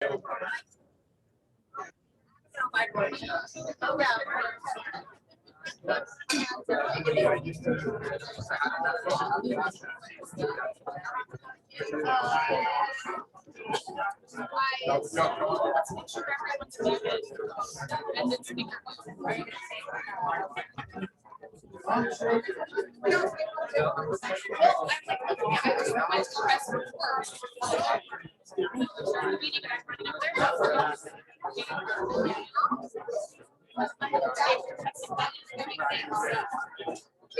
We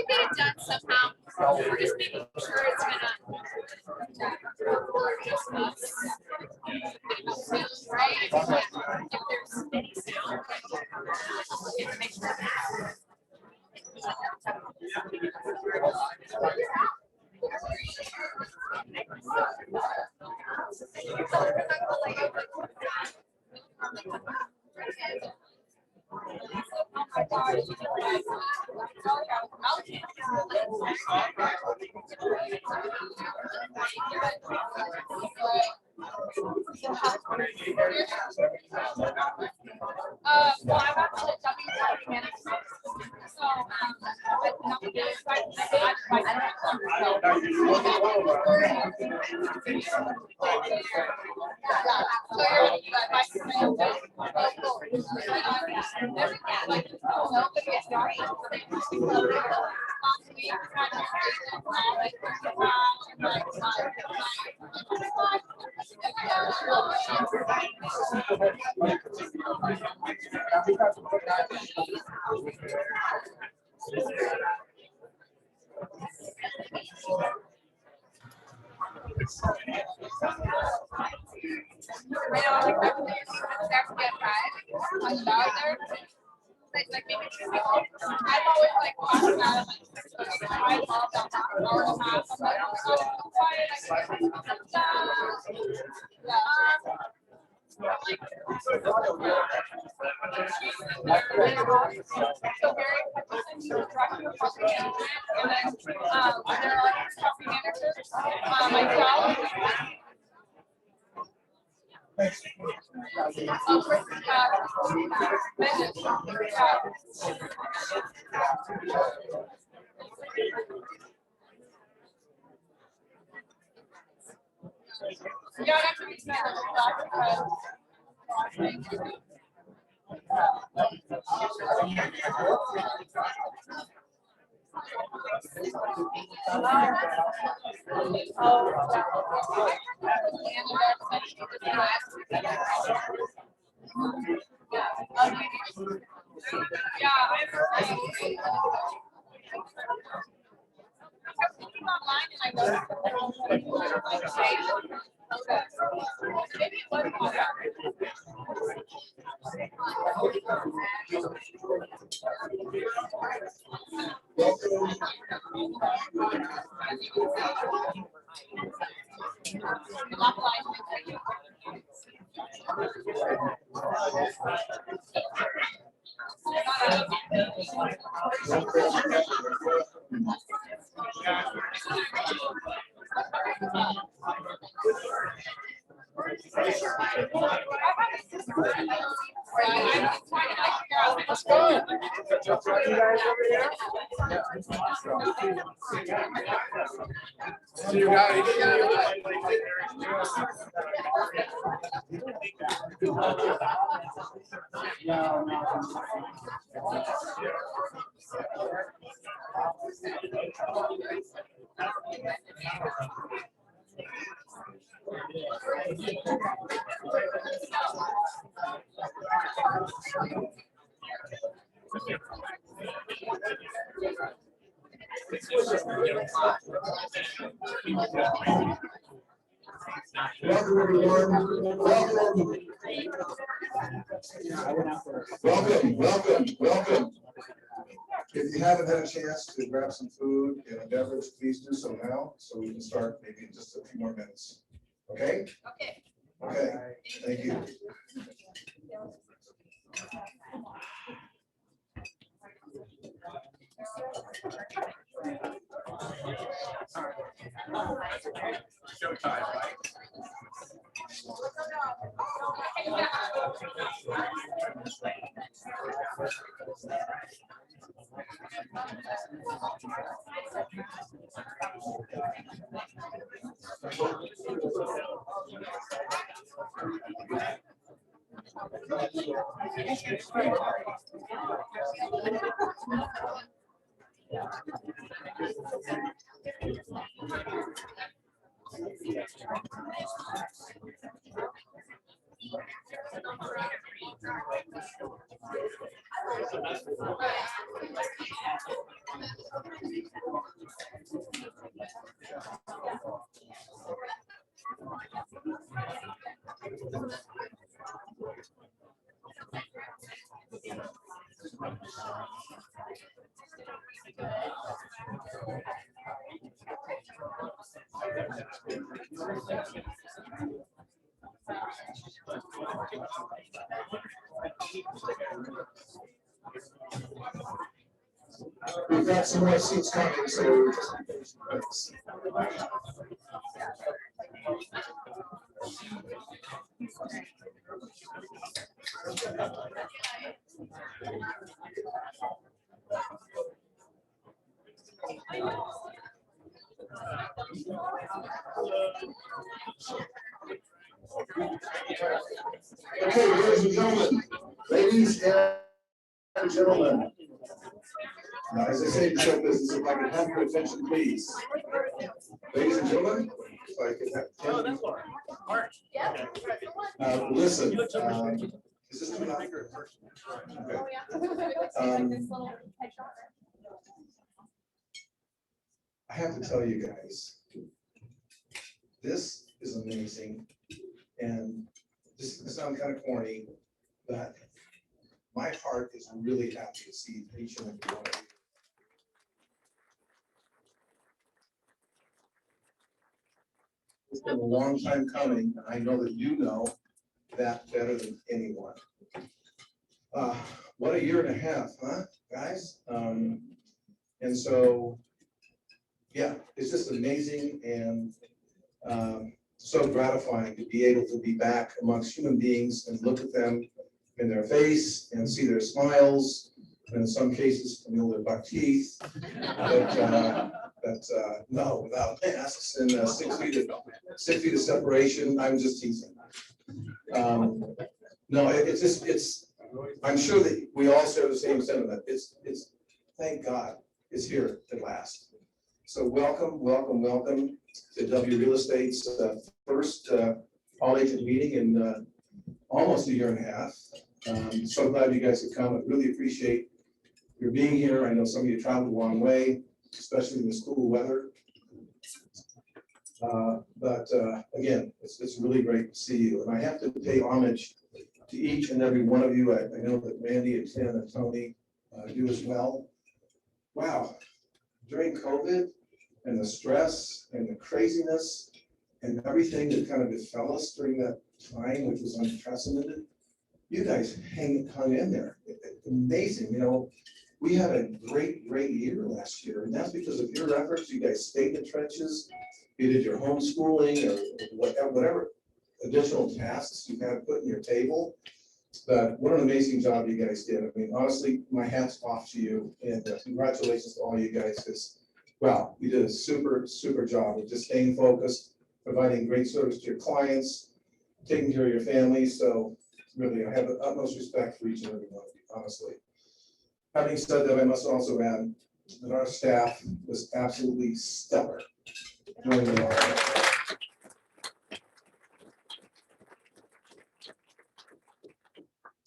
get it done somehow. We're just making sure it's gonna just us. Right? If there's any sound, we have to make sure that. Well, I got to W management. So, like making sure I've always like watched that. I love that hour and a half. I'm like, oh, so quiet. So very director of coffee management, and then they're like coffee managers. Myself. Yeah, that's what we said. Online and I noticed like Shea. Okay. Maybe it was You guys. Welcome, everyone. Welcome. If you haven't had a chance to grab some food and a beverage, please do so now, so we can start maybe in just a few more minutes. Okay? Okay. Okay. Thank you. Showtime, right? We've got some more seats coming, so just okay, ladies and gentlemen, as I say in show business, if I can have your attention, please. Ladies and gentlemen, if I could have listen, is this too loud? Okay. I have to tell you guys, this is amazing, and this is gonna sound kind of corny, but my heart is really happy to see each and every one of you. It's been a long time coming, and I know that you know that better than anyone. What a year and a half, huh, guys? And so, yeah, it's just amazing and so gratifying to be able to be back amongst human beings and look at them in their face and see their smiles, and in some cases, feel their buck teeth. But no, without masks and 6 feet of separation, I'm just teasing. No, it's. I'm sure that we all share the same sentiment. It's. Thank God, it's here at last. So welcome to W Real Estate's first all-agent meeting in almost a year and a half. So glad you guys could come. I really appreciate your being here. I know some of you traveled a long way, especially in this cool weather. But again, it's really great to see you. And I have to pay homage to each and every one of you. I know that Randy and Tim and Tony do as well. Wow, during COVID and the stress and the craziness and everything that kind of befell us during that time, which was unprecedented, you guys hung in there. Amazing, you know. We had a great year last year, and that's because of your efforts. You guys stayed in the trenches. You did your homeschooling or whatever additional tasks you had put in your table. But what an amazing job you guys did. I mean, honestly, my hat's off to you, and congratulations to all you guys, because, wow, you did a super job of just staying focused, providing great service to your clients, taking care of your families. So really, I have the utmost respect for each and every one of you, honestly. Having said that, I must also add that our staff was absolutely stellar during the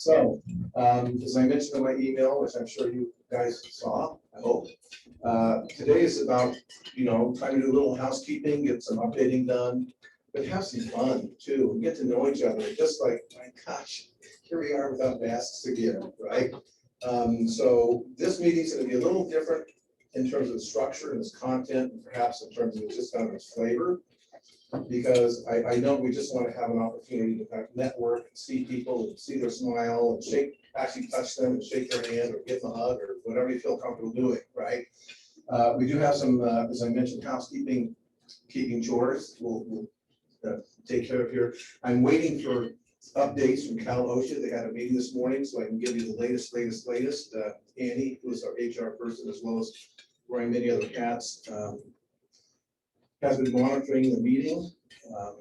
So, as I mentioned in my email, which I'm sure you guys saw, I hope, today is about, trying to do a little housekeeping, get some updating done, but have some fun too, and get to know each other. Just like, my gosh, here we are without masks again, right? So this meeting is going to be a little different in terms of structure and its content, and perhaps in terms of just kind of its flavor, because I know we just want to have an opportunity to kind of network and see people and see their smile and actually touch them and shake their hand or give them a hug or whatever you feel comfortable doing, right? We do have some, as I mentioned, keeping chores we'll take care of here. I'm waiting for updates from Cal OSHA. They had a meeting this morning, so I can give you the latest. Annie, who is our HR person, as well as wearing many other hats, has been monitoring the meeting.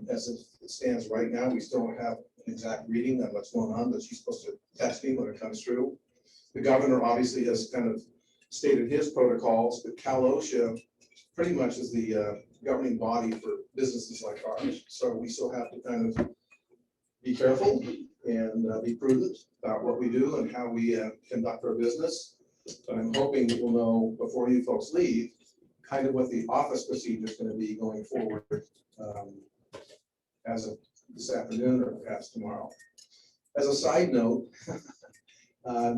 As it stands right now, we still don't have an exact reading on what's going on, but she's supposed to text me when it comes through. The governor obviously has kind of stated his protocols, but Cal OSHA pretty much is the governing body for businesses like ours. So we still have to kind of be careful and be prudent about what we do and how we conduct our business. But I'm hoping that we'll know before you folks leave kind of what the office procedure is going to be going forward as of this afternoon or perhaps tomorrow. As a side note,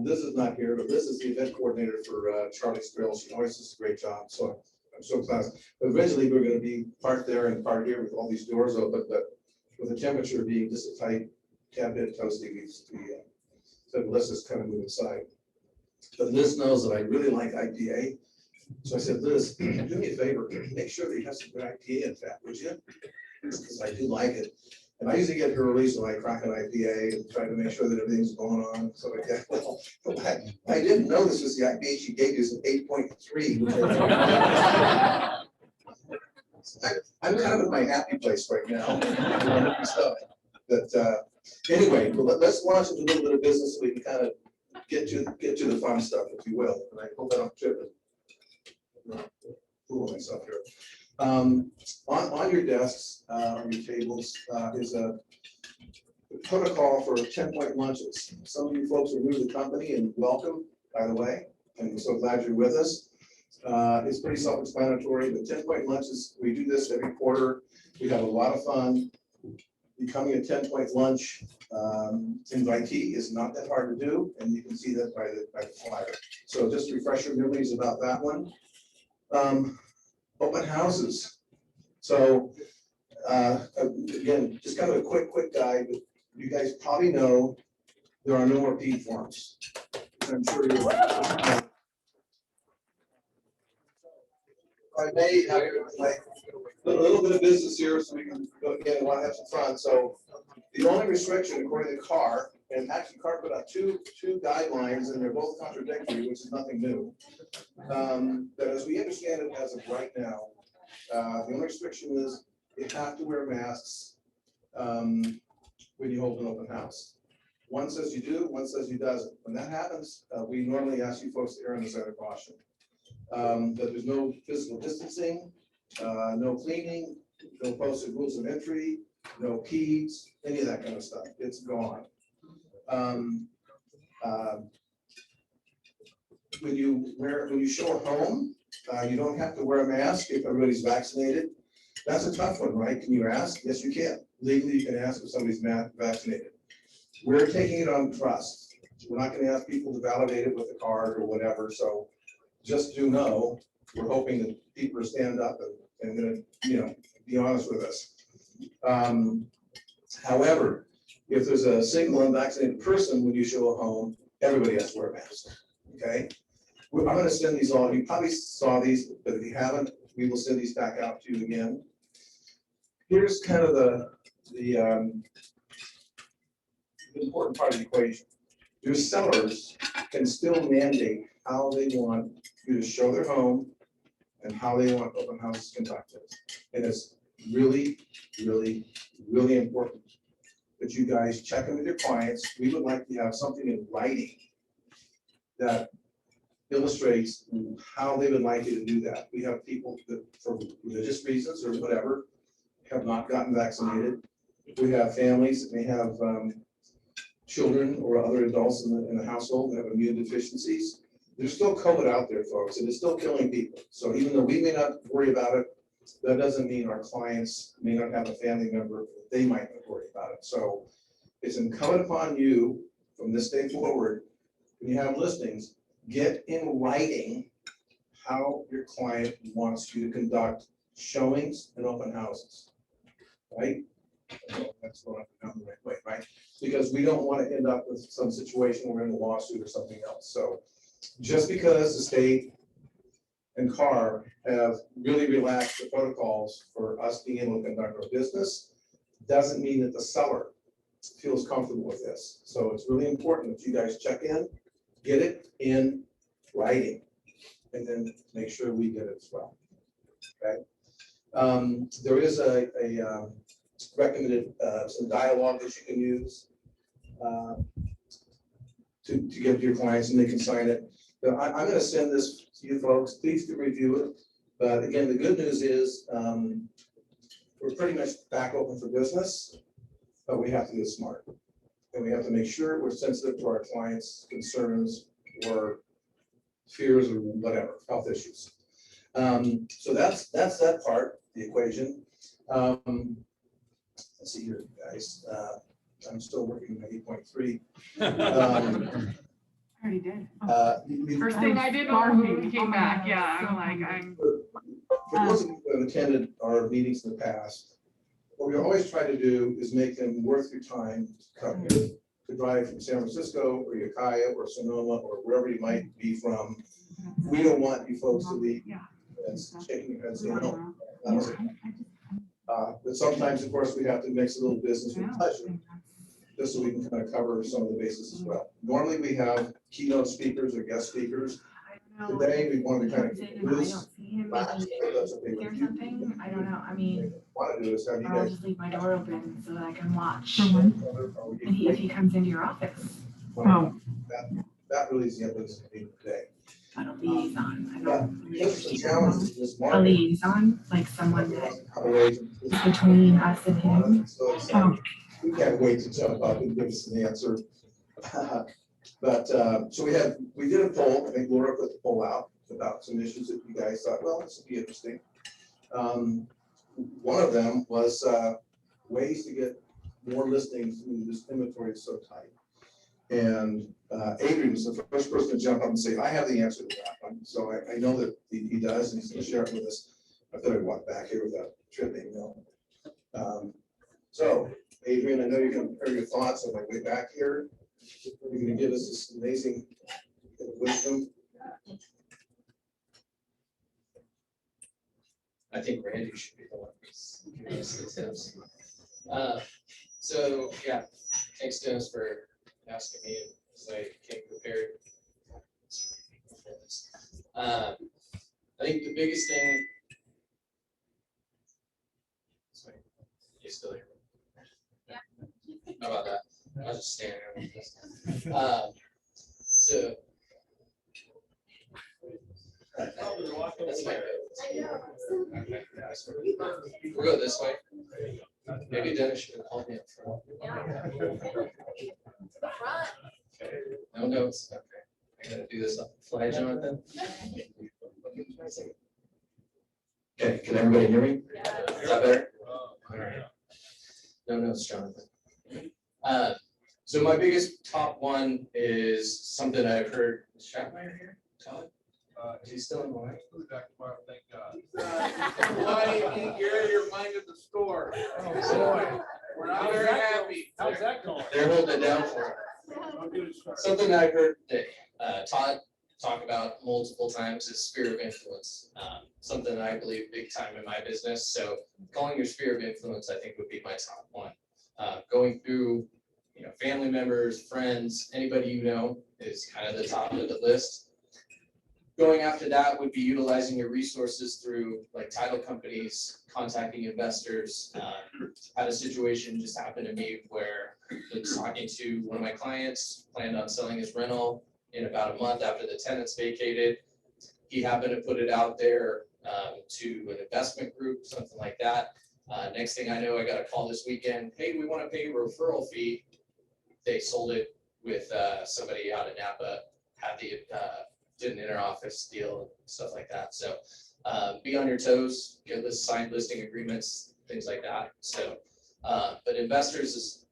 this is not here, but this is the event coordinator for Charlie's Grill. She always does a great job, so I'm so glad. But originally, we were going to be part there and part here with all these doors open, but with the temperature being just a tight tad bit toasty, we said, let's just kind of move aside. But Liz knows that I really like IPA. So I said, Liz, do me a favor, make sure that you have some good IPA in fact, would you? Because I do like it. And I usually get here early, so I crack an IPA and try to make sure that everything's going on. So like that. Well, I didn't know this was the IPA she gave you is an 8.3. I'm kind of in my happy place right now. But anyway, well, let's launch into a little bit of business so we can kind of get to the fun stuff, if you will. And I hope I don't trip and fool myself here. On your desks, on your tables, is a protocol for 10-point lunches. Some of you folks are new to the company, and welcome, by the way. And we're so glad you're with us. It's pretty self-explanatory. The 10-point lunches, we do this every quarter. We have a lot of fun. Becoming a 10-point lunch invitee is not that hard to do, and you can see that by the flyer. So just refresh your memories about that one. Open houses. So again, just kind of a quick guide. You guys probably know there are no more P forms. I'm sure you're. I may have like a little bit of business here, so we can go again. Want to have some fun. So the only restriction, according to CAR, and actually CAR put out two guidelines, and they're both contradictory, which is nothing new. But as we understand it as of right now, the only restriction is you have to wear masks when you hold an open house. One says you do, one says you doesn't. When that happens, we normally ask you folks to err on the side of caution. That there's no physical distancing, no cleaning, no posted rules of entry, no keys, any of that kind of stuff. It's gone. When you show a home, you don't have to wear a mask if everybody's vaccinated. That's a tough one, right? Can you ask? Yes, you can. Legally, you can ask if somebody's vaccinated. We're taking it on trust. We're not going to ask people to validate it with a card or whatever. So just do know, we're hoping that people stand up and going to, be honest with us. However, if there's a single unvaccinated person when you show a home, everybody has to wear a mask. Okay. I'm going to send these all. You probably saw these, but if you haven't, we will send these back out to you again. Here's kind of the important part of the equation. Your sellers can still mandate how they want you to show their home and how they want open houses conducted. And it's really, really, really important that you guys check in with your clients. We would like to have something in writing that illustrates how they would like you to do that. We have people that, for religious reasons or whatever, have not gotten vaccinated. We have families that may have children or other adults in the household that have immune deficiencies. There's still COVID out there, folks, and it's still killing people. So even though we may not worry about it, that doesn't mean our clients may not have a family member that they might not worry about it. So it's incumbent upon you from this day forward, when you have listings, get in writing how your client wants you to conduct showings and open houses, right? That's going down the right way, right? Because we don't want to end up with some situation where we're in a lawsuit or something else. So just because the state and CAR have really relaxed the protocols for us being able to conduct our business doesn't mean that the seller feels comfortable with this. So it's really important that you guys check in, get it in writing, and then make sure we get it as well. Okay. There is a recommended some dialogue that you can use to give to your clients, and they can sign it. But I'm going to send this to you folks. Please do review it. But again, the good news is we're pretty much back open for business, but we have to get smart. And we have to make sure we're sensitive to our clients' concerns or fears or whatever, health issues. So that's that part, the equation. Let's see here, guys. I'm still working on 8.3. I already did. First thing I did when we came back, yeah, I'm like, For those of you who have attended our meetings in the past, what we always try to do is make them worth your time to come here, to drive from San Francisco or Ukiah or Sonoma or wherever you might be from. We don't want you folks to leave and shaking your head saying, no, that was it. But sometimes, of course, we have to mix a little business with pleasure, just so we can kind of cover some of the bases as well. Normally, we have keynote speakers or guest speakers. Today, we want to kind of loose. Something, I don't know. I mean, Want to do is have you I'll guys. just leave my door open so that I can watch. And if he comes into your office, That really is the evidence we need today. but a liaison. I But don't really here's the understand. challenge to this A market. liaison, like someone that is It's between us and him. So it's, we can't wait to jump up and give us an answer. But so we did a poll. I think Laura put the poll out about some issues that you guys thought, well, this would be interesting. One of them was ways to get more listings when this inventory is so tight. And Adrian was the first person to jump up and say, I have the answer to that one. So I know that he does, and he's going to share it with us. I thought I'd walk back here without tripping. So Adrian, I know you're going to prepare your thoughts on my way back here. You're going to give us this amazing wisdom. I think Randy should be the one who's giving us the tips. So yeah, thanks Dennis for asking me as I came prepared. I think the biggest thing. Sorry, you still here? Yeah. How about that? I'll just stand here like this. So. That's my okay. We'll go this way. Maybe Dennis should help me up front. Okay. No notes. Okay. I gotta do this on the fly, Jonathan. Okay, can everybody hear me? Is that better? All right. No notes, Jonathan. So my biggest top one is something I've heard. Is Shatmeyer here? Todd? Is he still in Hawaii? Thank God. Why you're minding the store? Oh boy, we're not very happy. How's that going? They're holding it down for him. Something I've heard that Todd talk about multiple times is sphere of influence. Something I believe big time in my business. So calling your sphere of influence, I think, would be my top one. Going through, family members, friends, anybody you know is kind of the top of the list. Going after that would be utilizing your resources through like title companies, contacting investors. Had a situation just happened to me where I was talking to one of my clients, planned on selling his rental in about a month after the tenants vacated. He happened to put it out there to an investment group, something like that. Next thing I know, I got a call this weekend. Hey, we want to pay a referral fee. They sold it with somebody out of Napa, had the did an inter-office deal and stuff like that. So be on your toes, get signed listing agreements, things like that. So, but investors is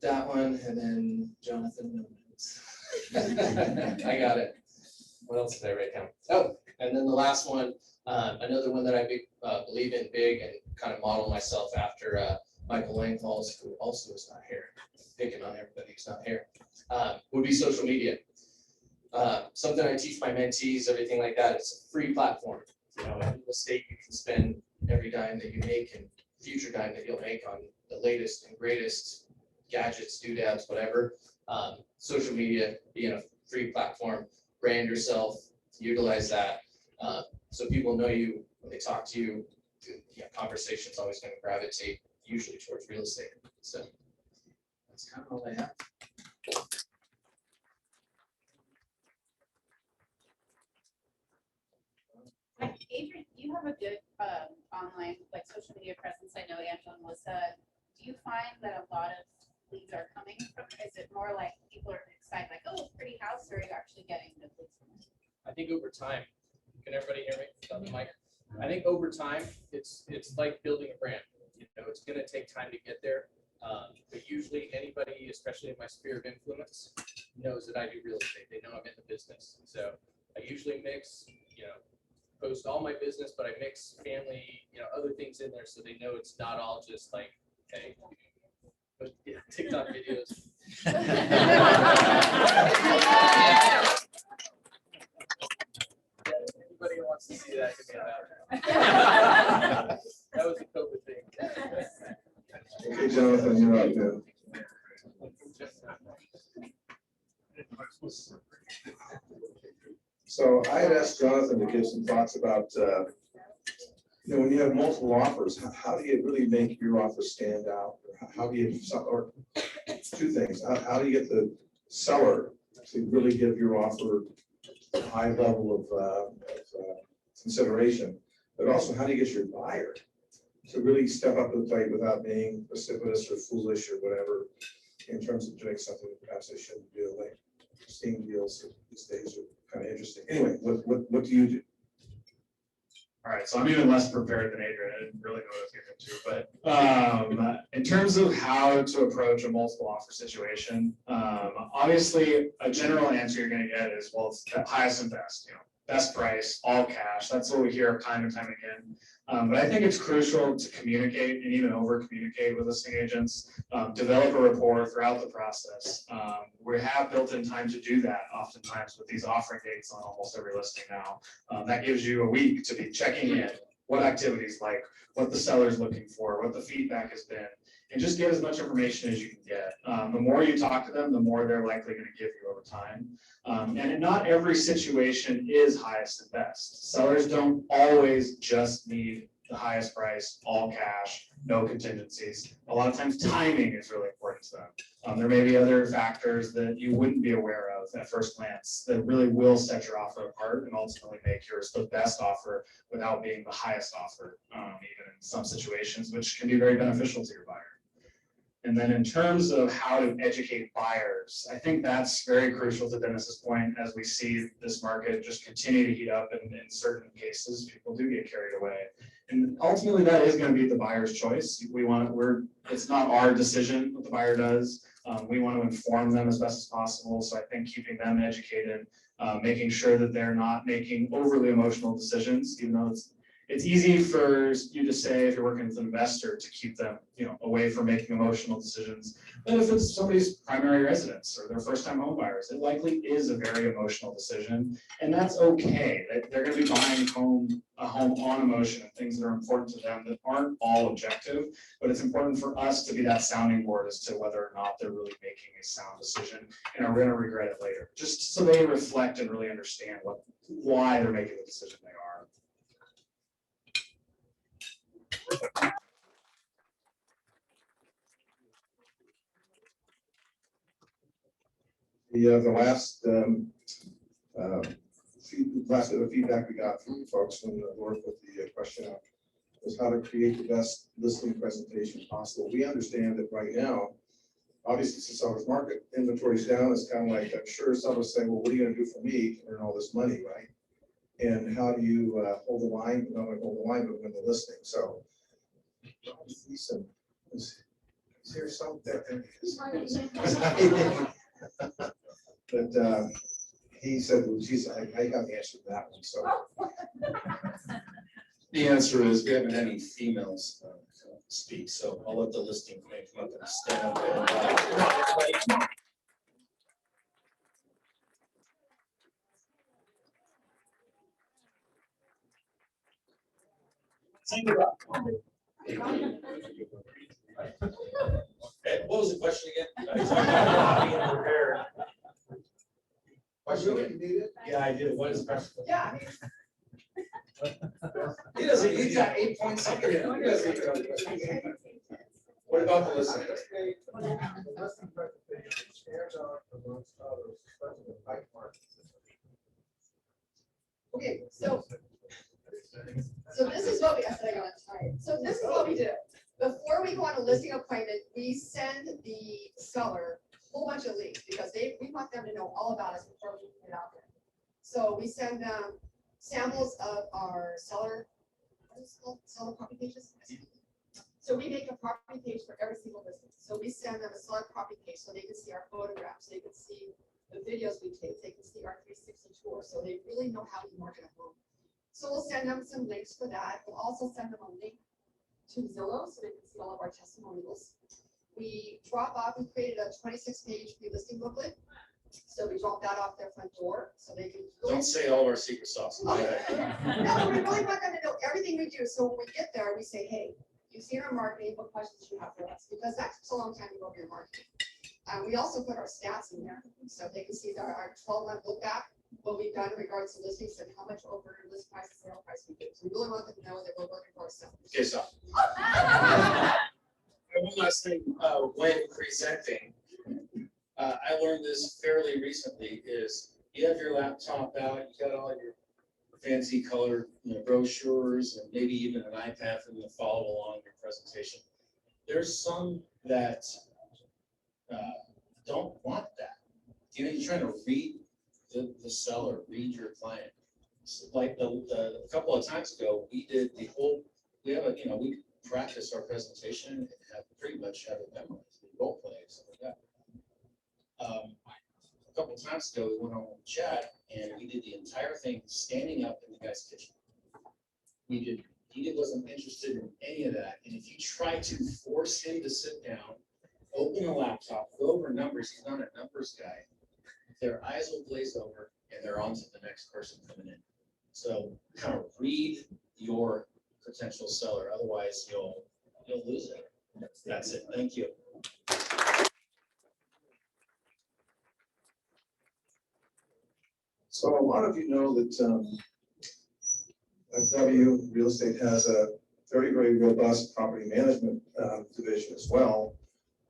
that one, and then Jonathan. I got it. What else did I write down? Oh, and then the last one, another one that I believe in big and kind of model myself after Michael Langfalls, who also is not here, picking on everybody who's not here, would be social media. Something I teach my mentees, everything like that. It's a free platform. In the state, you can spend every dime that you make and future dime that you'll make on the latest and greatest gadgets, doodads, whatever. Social media being a free platform, brand yourself, utilize that. So people know you when they talk to you. Yeah, conversation's always going to gravitate usually towards real estate. So that's kind of all I have. Adrian, you have a good online, like social media presence. I know Angela and Melissa. Do you find that a lot of leads are coming from? Is it more like people are excited, like, oh, pretty house, or are you actually getting the leads from it? I think over time, can everybody hear me? On the mic? I think over time, it's like building a brand. You know, it's going to take time to get there. But usually anybody, especially in my sphere of influence, knows that I do real estate. They know I'm in the business. So I usually mix, you know, post all my business, but I mix family, you know, other things in there so they know it's not all just like, hey, but yeah, TikTok videos. Anybody who wants to see that can be out. That was a COVID thing. Okay, Jonathan, you're up now. So I had asked Jonathan to give some thoughts about, you know, when you have multiple offers, how do you really make your offer stand out? How do you, or two things, how do you get the seller to really give your offer a high level of consideration? But also, how do you get your buyer to really step up to the plate without being precipitous or foolish or whatever in terms of doing something that perhaps they shouldn't do? Like seeing deals these days are kind of interesting. Anyway, what do you do? All right, so I'm even less prepared than Adrian. I didn't really know what I was getting into, but in terms of how to approach a multiple offer situation, obviously a general answer you're going to get is, well, it's the highest and best, you know, best price, all cash. That's what we hear time and time again. But I think it's crucial to communicate and even over communicate with listing agents, develop a rapport throughout the process. We have built-in time to do that oftentimes with these offering dates on almost every listing now. That gives you a week to be checking in, what activities like, what the seller's looking for, what the feedback has been, and just get as much information as you can get. The more you talk to them, the more they're likely going to give you over time. And not every situation is highest and best. Sellers don't always just need the highest price, all cash, no contingencies. A lot of times timing is really important to them. There may be other factors that you wouldn't be aware of at first glance that really will set your offer apart and ultimately make yours the best offer without being the highest offer, even in some situations, which can be very beneficial to your buyer. And then in terms of how to educate buyers, I think that's very crucial to Dennis's point. As we see this market just continue to heat up, and in certain cases, people do get carried away. And ultimately, that is going to be the buyer's choice. It's not our decision what the buyer does. We want to inform them as best as possible. So I think keeping them educated, making sure that they're not making overly emotional decisions, even though it's easy for you to say if you're working with an investor to keep them, you know, away from making emotional decisions. But if it's somebody's primary residence or their first-time home buyers, it likely is a very emotional decision, and that's okay. They're going to be buying a home on emotion and things that are important to them that aren't all objective. But it's important for us to be that sounding board as to whether or not they're really making a sound decision and are going to regret it later. Just so they reflect and really understand why they're making the decision they are. The last bit of feedback we got from folks when we worked with the questionnaire was how to create the best listing presentation possible. We understand that right now, obviously it's a seller's market. Inventory's down. It's kind of like, I'm sure sellers say, well, what are you going to do for me to earn all this money, right? And how do you hold the line, not only hold the line, but win the listing? So, is there something? But he said, well, geez, I got the answer to that one. So the answer is we haven't had any females speak, so I'll let the listing queen come up and stand up and What was the question again? I talked about being prepared. Question Really, again? you need it? Yeah, I did. What is practical? Yeah. He doesn't, he's got 8 points. He doesn't even know the question. What about the listening? Okay, so this is what we, I said I got it, all right, so this is what we do. Before we go on a listing appointment, we send the seller a whole bunch of leads, because we want them to know all about us before we get out there. So we send them samples of our seller, what is it called, seller property pages? So we make a property page for every single listing. So we send them a seller property page so they can see our photographs, they can see the videos we take, they can see our 360 tour, so they really know how we market a home. So we'll send them some links for that. We'll also send them a link to Zillow so they can see all of our testimonials. We drop off, we created a 26-page pre-listing booklet. So we drop that off their front door so they can. Don't say all of our secret sauce. No, we really want them to know everything we do. So when we get there, we say, hey, you've seen our marketing, what questions do you have for us? Because that takes a long time to go over your marketing. We also put our stats in there so they can see our 12-month look back, what we've done in regards to listings and how much over list price and sale price we do. So we really want them to know that we're working for ourselves. Okay, so. And one last thing, when presenting, I learned this fairly recently, is you have your laptop out, you got all your fancy colored, brochures, and maybe even an iPad for them to follow along your presentation. There's some that don't want that. You're trying to read the seller, read your client. So like a couple of times ago, we did the whole, we practiced our presentation and pretty much have it memorized, role play, stuff like that. A couple of times ago, we went on a chat and we did the entire thing standing up in the guy's kitchen. He wasn't interested in any of that. And if you try to force him to sit down, open a laptop, go over numbers, he's not a numbers guy, their eyes will glaze over and they're on to the next person coming in. So kind of read your potential seller, otherwise you'll lose it. That's it. Thank you. So a lot of you know that W Real Estate has a very, very robust property management division as well,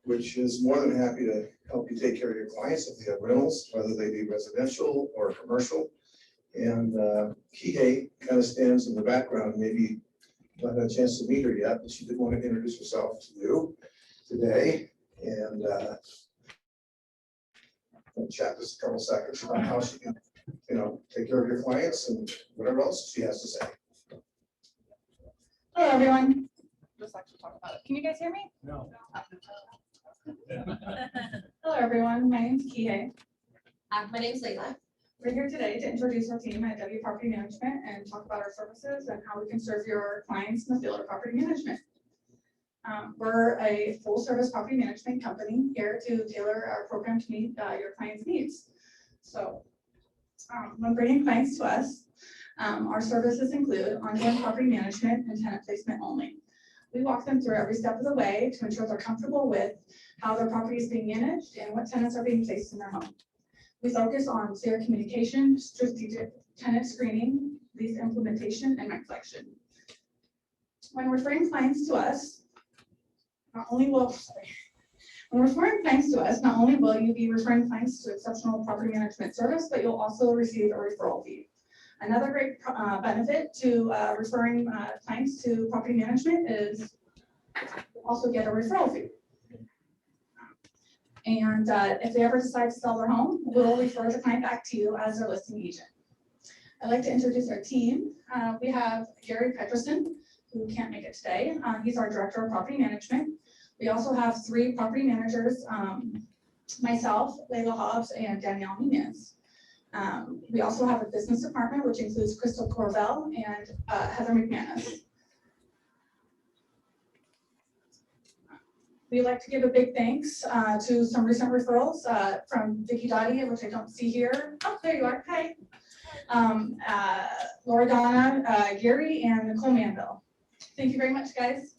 which is more than happy to help you take care of your clients if they have rentals, whether they be residential or commercial. And Kihei kind of stands in the background. Maybe you haven't had a chance to meet her yet, but she did want to introduce herself to you today. And we'll chat just a couple seconds about how she can, take care of your clients and whatever else she has to say. Hello, everyone. Just actually talk about it. Can you guys hear me? No. Hello, everyone. My name's Kihei. My name's Layla. We're here today to introduce our team at W Property Management and talk about our services and how we can serve your clients in the field of property management. We're a full-service property management company here to tailor our program to meet your clients' needs. So when bringing clients to us, our services include ongoing property management and tenant placement only. We walk them through every step of the way to ensure they're comfortable with how their property is being managed and what tenants are being placed in their home. We focus on clear communication, strategic tenant screening, lease implementation, and rent collection. When referring clients to us, not only will you be referring clients to exceptional property management service, but you'll also receive a referral fee. Another great benefit to referring clients to property management is you'll also get a referral fee. And if they ever decide to sell their home, we'll refer the client back to you as their listing agent. I'd like to introduce our team. We have Gary Peterson, who can't make it today. He's our Director of Property Management. We also have 3 property managers, myself, Layla Hobbs, and Danielle Nunez. We also have a business department, which includes Crystal Corvell and Heather McManus. We'd like to give a big thanks to some recent referrals from Vicki Dottie, which I don't see here. Oh, there you are. Hi. Laura Donna, Gary, and Nicole Manville. Thank you very much, guys.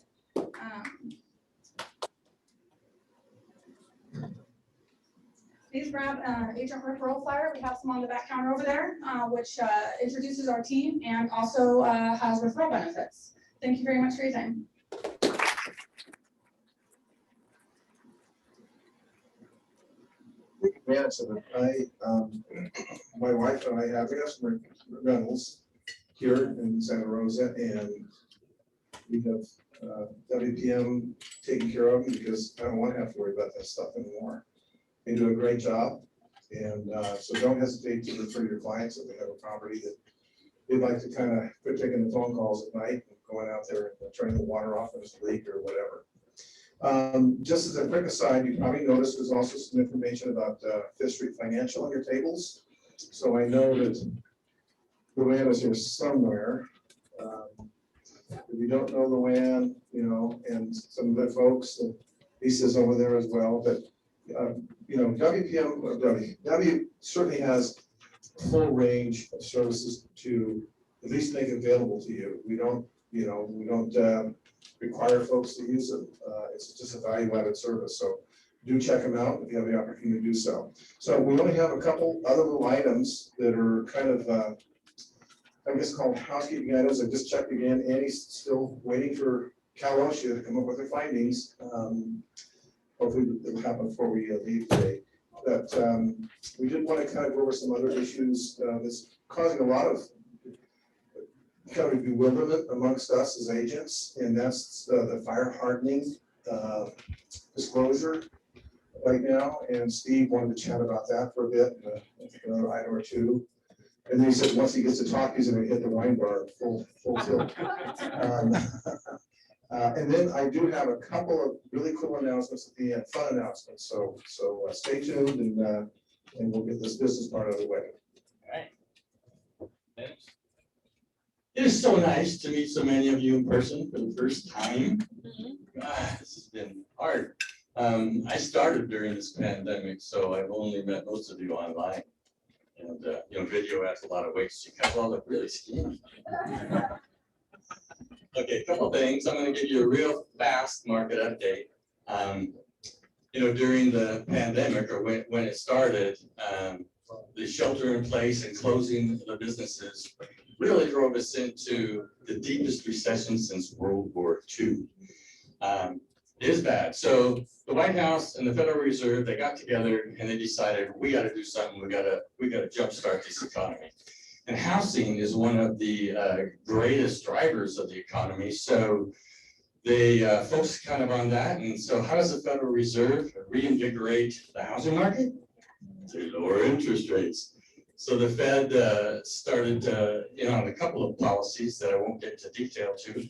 please grab an agent referral flyer. We have some on the back counter over there, which introduces our team and also has referral benefits. Thank you very much for your time. Take advantage of it. My wife and I have some rentals here in Santa Rosa, and we have WPM taken care of them because I don't want to have to worry about that stuff anymore. They do a great job, and so don't hesitate to refer your clients if they have a property that they'd like to kind of quit taking the phone calls at night and going out there and turning the water off when it's a leak or whatever. Just as a quick aside, you probably noticed there's also some information about Fifth Street Financial on your tables. So I know that Luann is here somewhere. If you don't know Luann, you know, and some of the folks, Lisa's over there as well, but you know, W certainly has a full range of services to at least make available to you. We don't, you know, require folks to use it. It's just a value-added service. So do check them out if you have the opportunity to do so. So we only have a couple other little items that are kind of, I guess, called housekeeping items. I just checked again. Annie's still waiting for Cal OSHA to come up with their findings. Hopefully it will happen before we leave today. But we did want to kind of go over some other issues that's causing a lot of kind of bewilderment amongst us as agents, and that's the fire hardening disclosure right now. And Steve wanted to chat about that for a bit, I think another item or two. And then he said once he gets to talk, he's going to hit the wine bar full tilt. And then I do have a couple of really cool announcements at the end, fun announcements. So stay tuned, and we'll get this business part out of the way. All right. It is so nice to meet so many of you in person for the first time. God, this has been hard. I started during this pandemic, so I've only met most of you online. And you know, video adds a lot of weight, so you guys all look really skinny. Okay, a couple of things. I'm going to give you a real fast market update. You know, during the pandemic, or when it started, the shelter in place and closing the businesses really drove us into the deepest recession since World War II. It is bad. So the White House and the Federal Reserve, they got together and they decided we got to do something. We got to jumpstart this economy. And housing is one of the greatest drivers of the economy. So they focused kind of on that. And so how does the Federal Reserve reinvigorate the housing market? To lower interest rates. So the Fed started, you know, on a couple of policies that I won't get into detail to.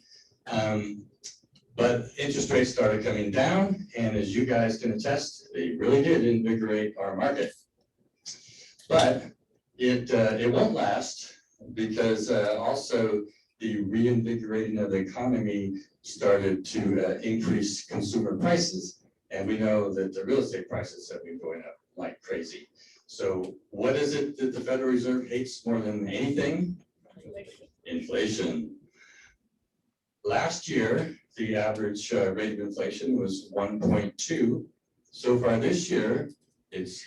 But interest rates started coming down, and as you guys can attest, they really did invigorate our market. But it won't last, because also the reinvigorating of the economy started to increase consumer prices. And we know that the real estate prices have been going up like crazy. So what is it that the Federal Reserve hates more than anything? Inflation. Last year, the average rate of inflation was 1.2. So far this year, it's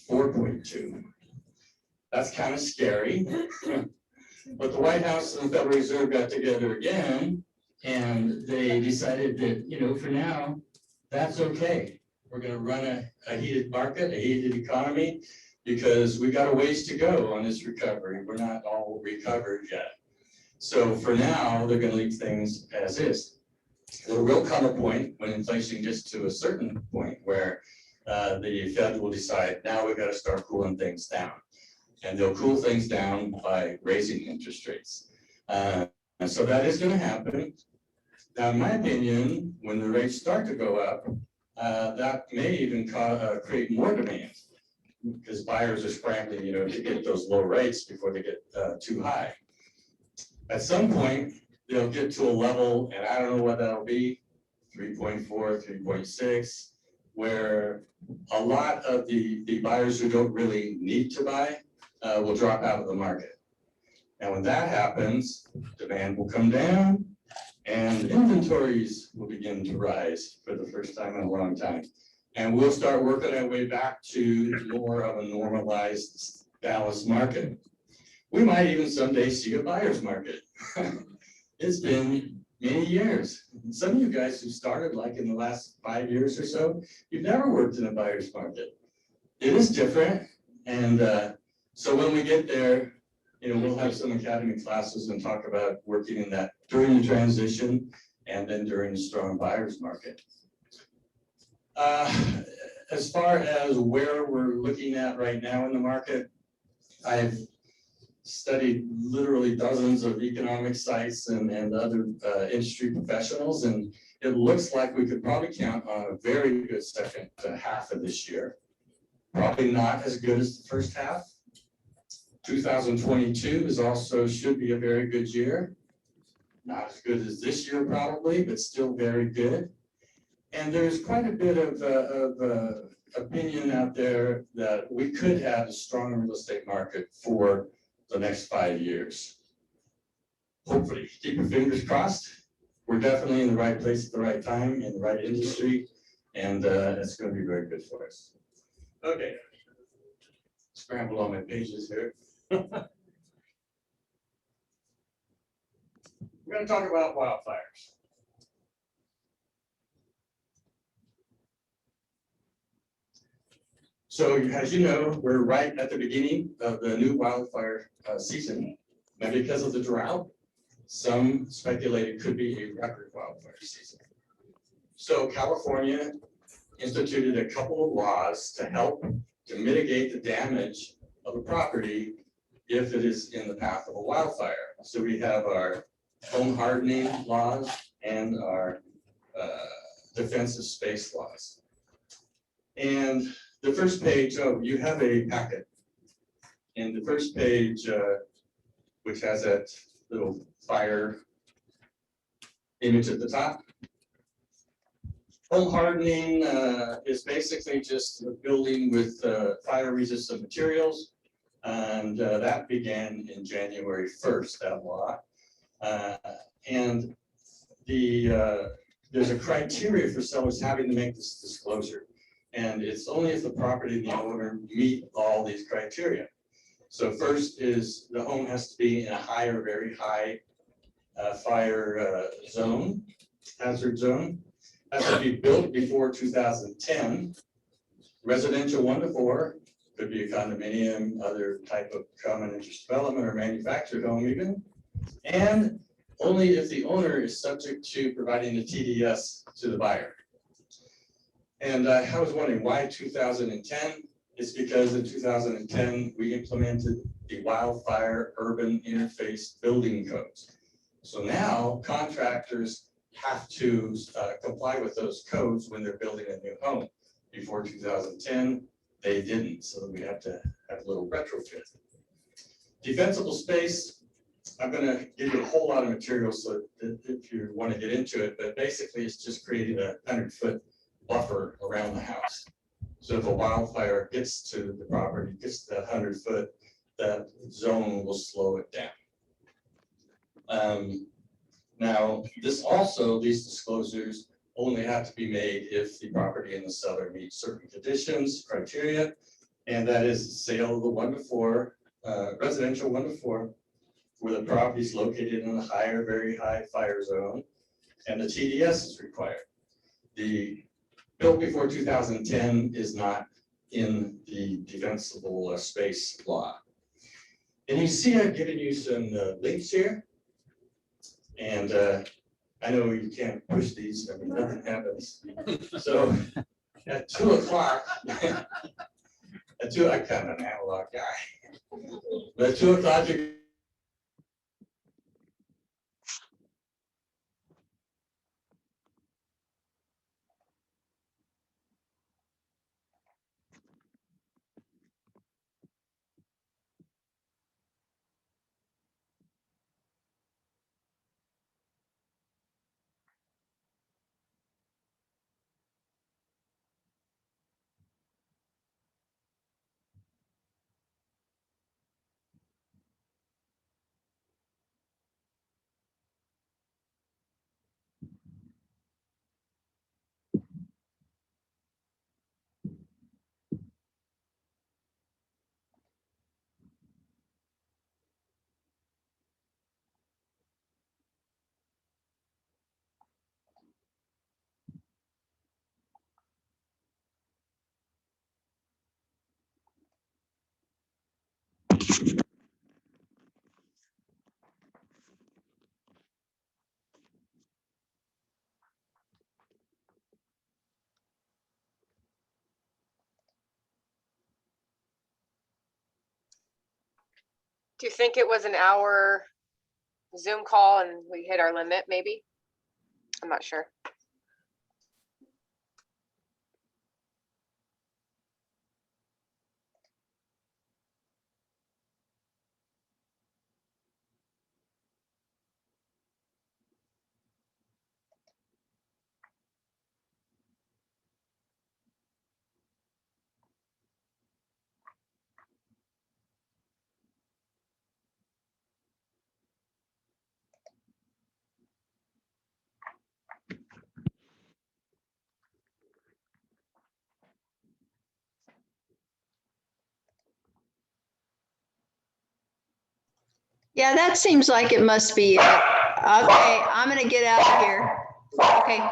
4.2. That's kind of scary. But the White House and the Federal Reserve got together again, and they decided that, you know, for now, that's okay. We're going to run a heated market, a heated economy, because we got a ways to go on this recovery. We're not all recovered yet. So for now, they're going to leave things as is. There will come a point when inflation gets to a certain point where the Fed will decide, now we've got to start cooling things down. And they'll cool things down by raising interest rates. And so that is going to happen. Now, in my opinion, when the rates start to go up, that may even create more demand, because buyers are scrambling, you know, to get those low rates before they get too high. At some point, they'll get to a level, and I don't know what that'll be, 3.4, 3.6, where a lot of the buyers who don't really need to buy will drop out of the market. And when that happens, demand will come down and inventories will begin to rise for the first time in a long time. And we'll start working our way back to more of a normalized Dallas market. We might even someday see a buyer's market. It's been many years. Some of you guys who started like in the last 5 years or so, you've never worked in a buyer's market. It is different. And so when we get there, we'll have some academy classes and talk about working in that during the transition and then during the strong buyer's market. As far as where we're looking at right now in the market, I've studied literally dozens of economic sites and other industry professionals, and it looks like we could probably count on a very good second half of this year. Probably not as good as the first half. 2022 should be a very good year. Not as good as this year probably, but still very good. And there's quite a bit of opinion out there that we could have a strong real estate market for the next 5 years. Hopefully, keep your fingers crossed. We're definitely in the right place at the right time, in the right industry, and it's going to be very good for us. Okay, scrambled all my pages here. We're going to talk about wildfires. So as you know, we're right at the beginning of the new wildfire season. And because of the drought, some speculated it could be a record wildfire season. So California instituted a couple of laws to help to mitigate the damage of a property if it is in the path of a wildfire. So we have our home hardening laws and our defensive space laws. And the first page, you have a packet. And the first page, which has that little fire image at the top. Home hardening is basically just a building with fire resistant materials. And that began in January 1st, that law. And there's a criteria for sellers having to make this disclosure. And it's only if the property and the owner meet all these criteria. So first is the home has to be in a high or very high fire zone, hazard zone. Has to be built before 2010. Residential 1 to 4, could be a condominium, other type of common interest development or manufactured home even. And only if the owner is subject to providing the TDS to the buyer. And I was wondering why 2010? It's because in 2010, we implemented the wildfire urban interface building codes. So now contractors have to comply with those codes when they're building a new home. Before 2010, they didn't, so we have to have a little retrofit. Defensible space, I'm gonna give you a whole lot of material so that if you wanna get into it, but basically it's just creating a 100-foot buffer around the house. So if a wildfire gets to the property, gets to that 100-foot, that zone will slow it down. Now, these disclosures only have to be made if the property and the seller meet certain conditions, criteria, and that is sale of the 1 to 4, residential 1 to 4, where the property is located in a high or very high fire zone, and the TDS is required. The built before 2010 is not in the defensible space law. And you see I've given you some links here. And I know you can't push these, I mean, nothing happens. So at 2 o'clock, I'm kind of an analog guy. But at 2 o'clock, Do you think it was an hour Zoom call and we hit our limit, maybe? I'm not sure. Yeah, that seems like it must be it. Okay, I'm gonna get out of here. Okay.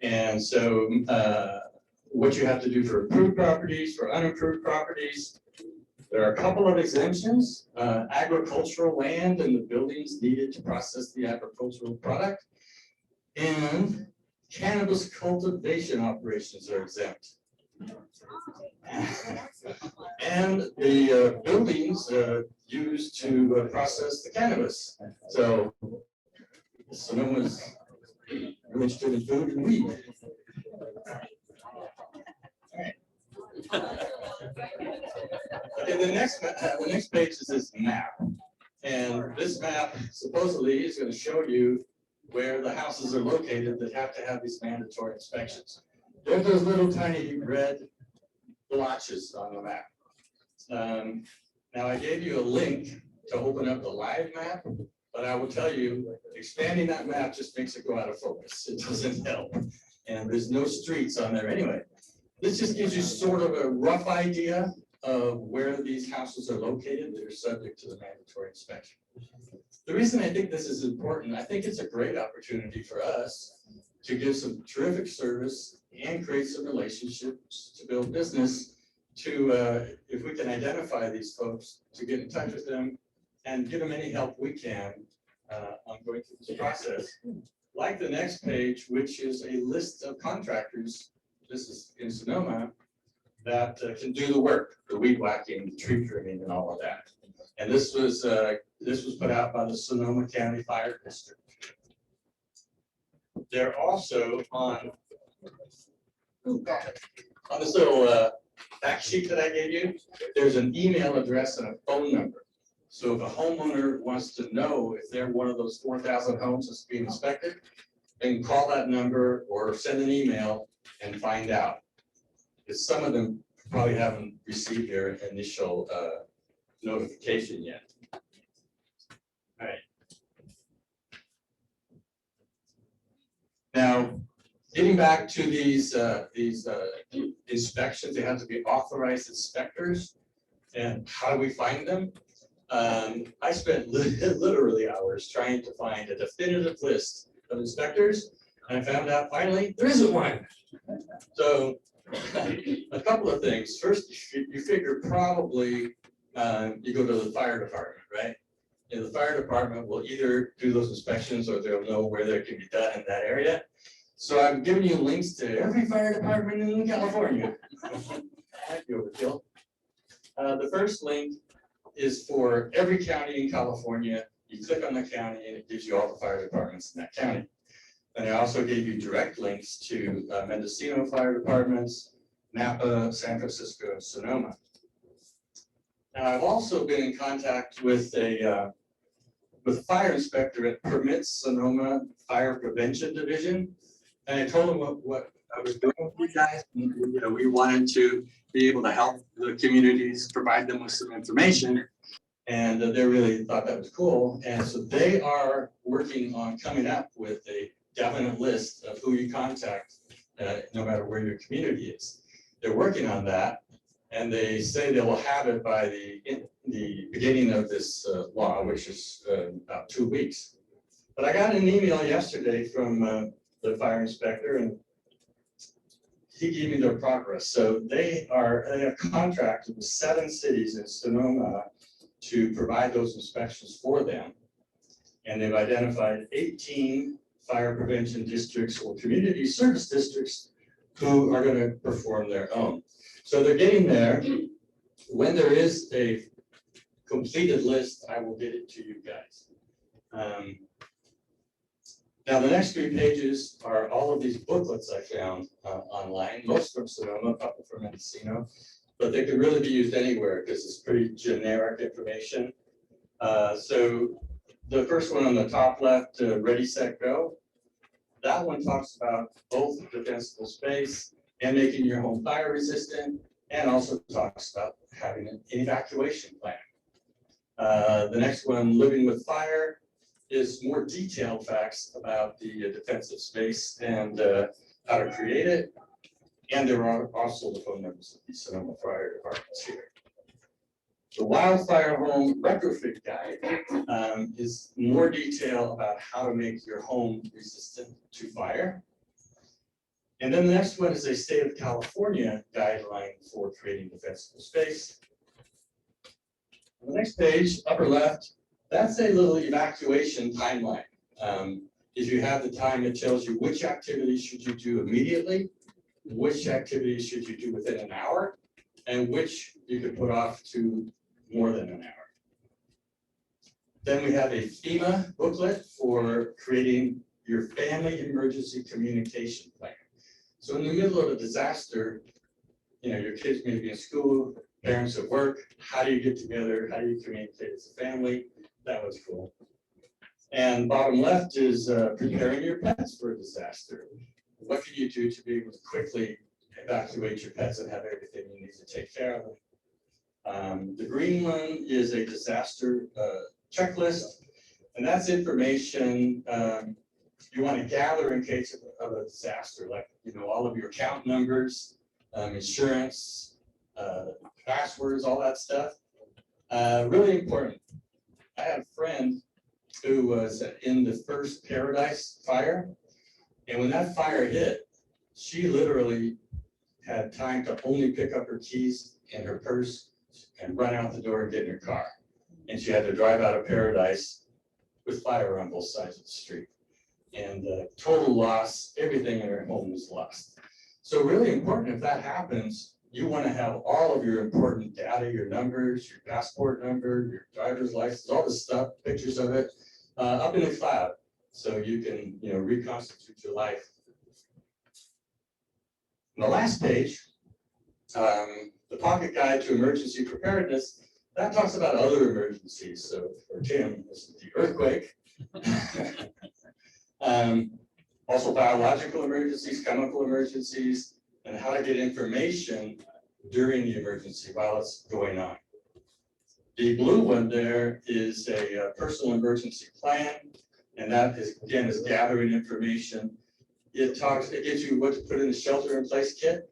And so what you have to do for approved properties, for unapproved properties, there are a couple of exemptions. Agricultural land and the buildings needed to process the agricultural product, and cannabis cultivation operations are exempt. And the buildings used to process the cannabis. So Sonoma's really interested in food and weed. Okay, the next page is this map. And this map supposedly is going to show you where the houses are located that have to have these mandatory inspections. There's those little tiny red blotches on the map. Now I gave you a link to open up the live map, but I will tell you, expanding that map just makes it go out of focus. It doesn't help. And there's no streets on there anyway. This just gives you sort of a rough idea of where these houses are located that are subject to the mandatory inspection. The reason I think this is important, I think it's a great opportunity for us to give some terrific service and create some relationships to build business to, if we can identify these folks, to get in touch with them and give them any help we can on going through this process. Like the next page, which is a list of contractors, this is in Sonoma, that can do the work, the weed whacking, the tree trimming, and all of that. And this was put out by the Sonoma County Fire District. they're also on this little fact sheet that I gave you. There's an email address and a phone number. So if a homeowner wants to know if they're one of those 4,000 homes that's being inspected, they can call that number or send an email and find out. Because some of them probably haven't received their initial notification yet. All right. Now, getting back to these inspections, they have to be authorized inspectors. And how do we find them? I spent literally hours trying to find a definitive list of inspectors, and I found out finally there isn't one. So a couple of things. First, you figure probably you go to the fire department, right? And the fire department will either do those inspections or they'll know where they can be done in that area. So I'm giving you links to every fire department in California. Might be overkill. The first link is for every county in California. You click on the county and it gives you all the fire departments in that county. And I also gave you direct links to Mendocino fire departments, Napa, San Francisco, and Sonoma. Now I've also been in contact with a fire inspector at Permits Sonoma Fire Prevention Division. And I told him what I was doing with you guys. You know, we wanted to be able to help the communities, provide them with some information. And they really thought that was cool. And so they are working on coming up with a definite list of who you contact, no matter where your community is. They're working on that. And they say they will have it by the beginning of this law, which is about 2 weeks. But I got an email yesterday from the fire inspector, and he gave me their progress. So they have contracted with 7 cities in Sonoma to provide those inspections for them. And they've identified 18 fire prevention districts or community service districts who are going to perform their own. So they're getting there. When there is a completed list, I will get it to you guys. Now, the next 3 pages are all of these booklets I found online, most from Sonoma, a couple from Mendocino, but they could really be used anywhere because it's pretty generic information. So the first one on the top left, Ready, Set, Go, that one talks about both defensible space and making your home fire resistant, and also talks about having an evacuation plan. The next one, Living with Fire, is more detailed facts about the defensive space and how to create it. And there are also the phone numbers of the Sonoma Fire Departments here. The Wildfire Home Retrofit Guide is more detail about how to make your home resistant to fire. And then the next one is a state of California guideline for creating defensible space. On the next page, upper left, that's a little evacuation timeline. If you have the time, it tells you which activities should you do immediately, which activities should you do within an hour, and which you could put off to more than an hour. Then we have a FEMA booklet for creating your family emergency communication plan. So in the middle of a disaster, you know, your kids may be in school, parents at work, how do you get together? How do you communicate as a family? That was cool. And bottom left is preparing your pets for a disaster. What can you do to be able to quickly evacuate your pets and have everything you need to take care of them? The green one is a disaster checklist, and that's information you want to gather in case of a disaster, like, you know, all of your account numbers, insurance, passwords, all that stuff. Really important. I had a friend who was in the first Paradise fire, and when that fire hit, she literally had time to only pick up her keys and her purse and run out the door and get in her car. And she had to drive out of Paradise with fire on both sides of the street. And total loss, everything in her home was lost. So really important, if that happens, you want to have all of your important data, your numbers, your passport number, your driver's license, all this stuff, pictures of it, up in the cloud. so you can, reconstitute your life. And the last page, the pocket guide to emergency preparedness, that talks about other emergencies. So for Tim, this is the earthquake. Also biological emergencies, chemical emergencies, and how to get information during the emergency while it's going on. The blue one there is a personal emergency plan, and that is, again, is gathering information. It gives you what to put in the shelter-in-place kit,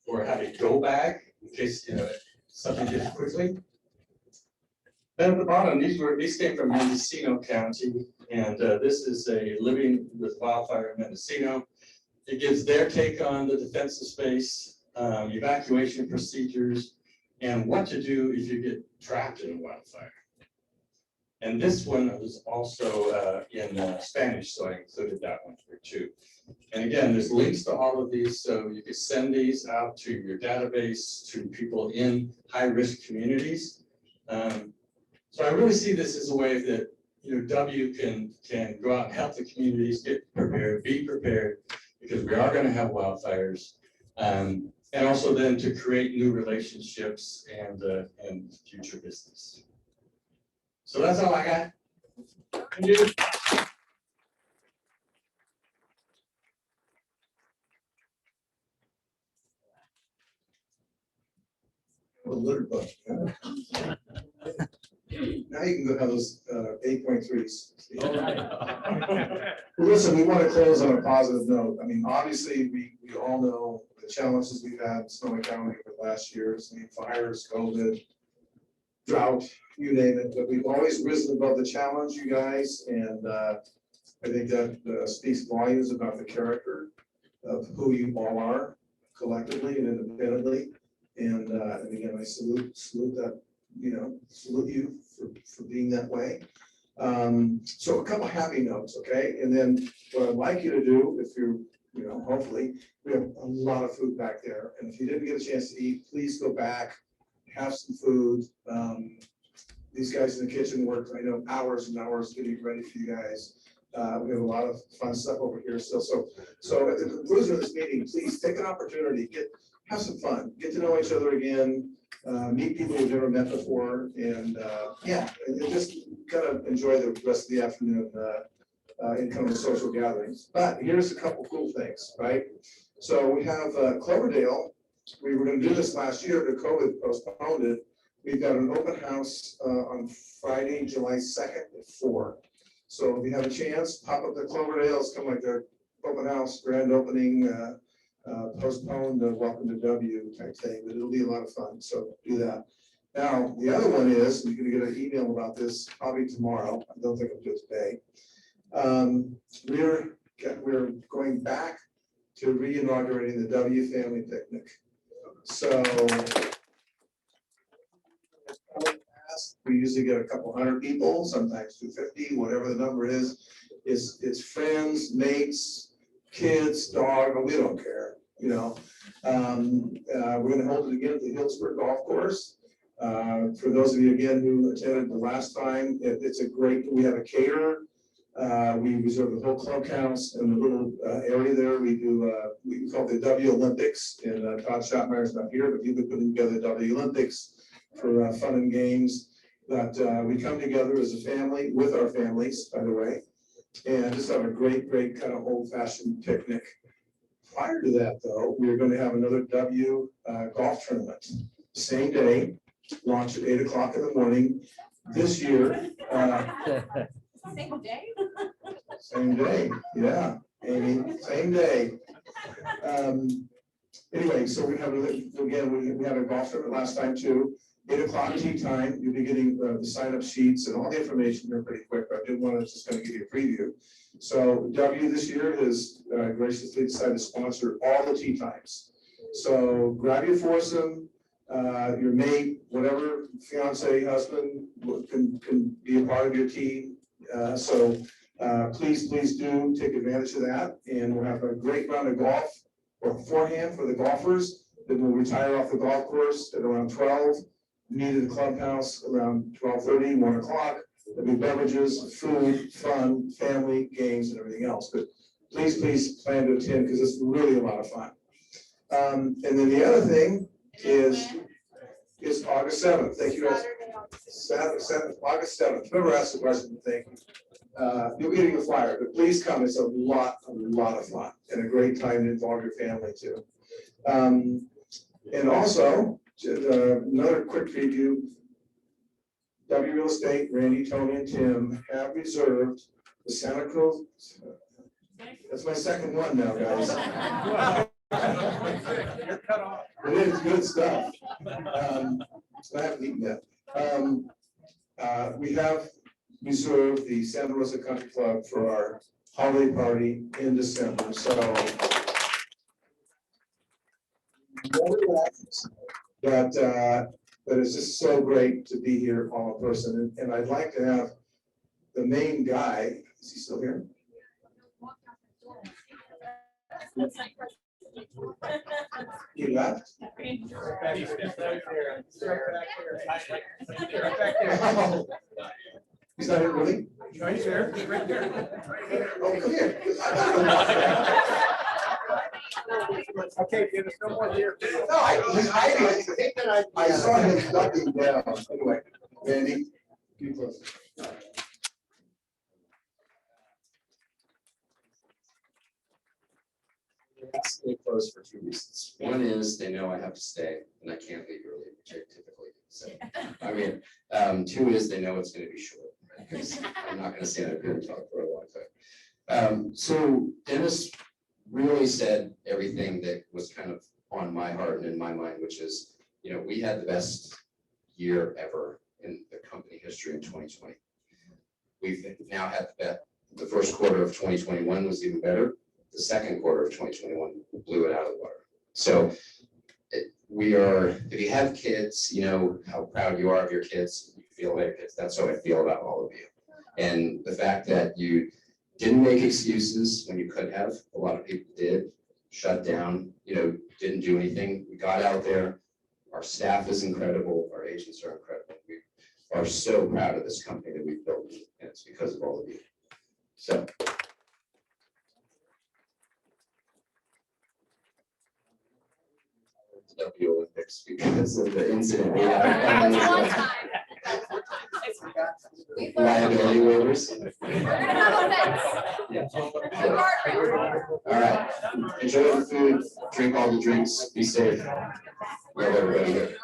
or how to go bag in case something gets quickly. Then at the bottom, these came from Mendocino County, and this is a living with wildfire in Mendocino. It gives their take on the defensive space, evacuation procedures, and what to do if you get trapped in a wildfire. And this one was also in Spanish, so I included that one here too. And again, there's links to all of these, so you can send these out to your database, to people in high-risk communities. So I really see this as a way that W can go out and help the communities get prepared, be prepared, because we are going to have wildfires, and also then to create new relationships and future business. So that's all I got. Thank you. A litter book. Now you can go have those 8.3s. Listen, we want to close on a positive note. I mean, obviously, we all know the challenges we've had in Sonoma County over the last years. I mean, fires, COVID, drought, you name it. But we've always risen above the challenge, you guys. And I think that speaks volumes about the character of who you all are collectively and independently. And again, I salute that, salute you for being that way. So a couple happy notes, okay? And then what I'd like you to do, if you're, hopefully, we have a lot of food back there. And if you didn't get a chance to eat, please go back, have some food. These guys in the kitchen worked, I know, hours and hours getting ready for you guys. We have a lot of fun stuff over here still. So at the conclusion of this meeting, please take an opportunity, have some fun, get to know each other again, meet people you've never met before, and and just kind of enjoy the rest of the afternoon in kind of social gatherings. But here's a couple cool things, right? So we have Cloverdale. We were going to do this last year, but COVID postponed it. We've got an open house on Friday, July 2nd at 4. So if you have a chance, pop up to Cloverdale. It's kind of like their open house, grand opening, postponed, welcome to W type thing, but it'll be a lot of fun. So do that. Now, the other one is, you're going to get an email about this probably tomorrow. I don't think I'll do it today. We're going back to re-inaugurating the W family picnic. So we usually get a couple hundred people, sometimes 250, whatever the number is. It's friends, mates, kids, dog, but we don't care, We're going to hold it again at the Hillsburg Golf Course. For those of you again who attended the last time, we have a caterer. We reserve the whole clubhouse and the little area there. We call it the W Olympics, and Todd Schottmeyer's not here, but he's been putting together the W Olympics for fun and games. But we come together as a family, with our families, by the way, and just have a great kind of old-fashioned picnic. Prior to that, though, we're going to have another W golf tournament. Same day, launch at 8 o'clock in the morning. This year. Same day? Same day, yeah, Amy, same day. Anyway, so we had a golf tournament last time too. 8 o'clock tea time, you'll be getting the sign-up sheets and all the information here pretty quick, but I did want to just kind of give you a preview. So W this year has graciously decided to sponsor all the tea times. So grab your foursome, your mate, whatever, fiance, husband can be a part of your team. Please do take advantage of that, and we'll have a great round of golf beforehand for the golfers. Then we'll retire off the golf course at around 12. Meet at the clubhouse around 12:30, 1 o'clock. There'll be beverages, food, fun, family, games, and everything else. But please plan to attend because it's really a lot of fun. And then the other thing is August 7th. Thank you guys. August 7th. Whoever asked the question, thank you. You'll be getting a flyer, but please come. It's a lot of fun and a great time to involve your family too. And also, another quick preview. W Real Estate, Randy, Tony, and Tim have reserved the Santa Cruz. That's my second one now, guys. You're cut off. It is good stuff. I haven't eaten yet. We have reserved the Santa Rosa Country Club for our holiday party in December. So but it's just so great to be here all in person. And I'd like to have the main guy, is he still here? He left? He's not here, really? No, he's there. He's right there. Oh, come here. Okay, there's no more here. No, he's hiding. I saw him ducking down. Anyway, Randy, you close. They close for two reasons. One is they know I have to stay and I can't leave early, which I typically do. So, I mean, two is they know it's going to be short because I'm not going to stand up here and talk for a long time. So Dennis really said everything that was kind of on my heart and in my mind, which is, you know, we had the best year ever in the company history in 2020. We've now had the first quarter of 2021 was even better. The second quarter of 2021 blew it out of the water. So we are, if you have kids, you know how proud you are of your kids, you feel like kids. That's how I feel about all of you. And the fact that you didn't make excuses when you could have, a lot of people did, shut down, you know, didn't do anything. We got out there. Our staff is incredible. Our agents are incredible. We are so proud of this company that we've built, and it's because of all of you. So. W Olympics because of the incident we had. Liability waivers. Yeah. All right. Enjoy the food, drink all the drinks, be safe. Love everybody here.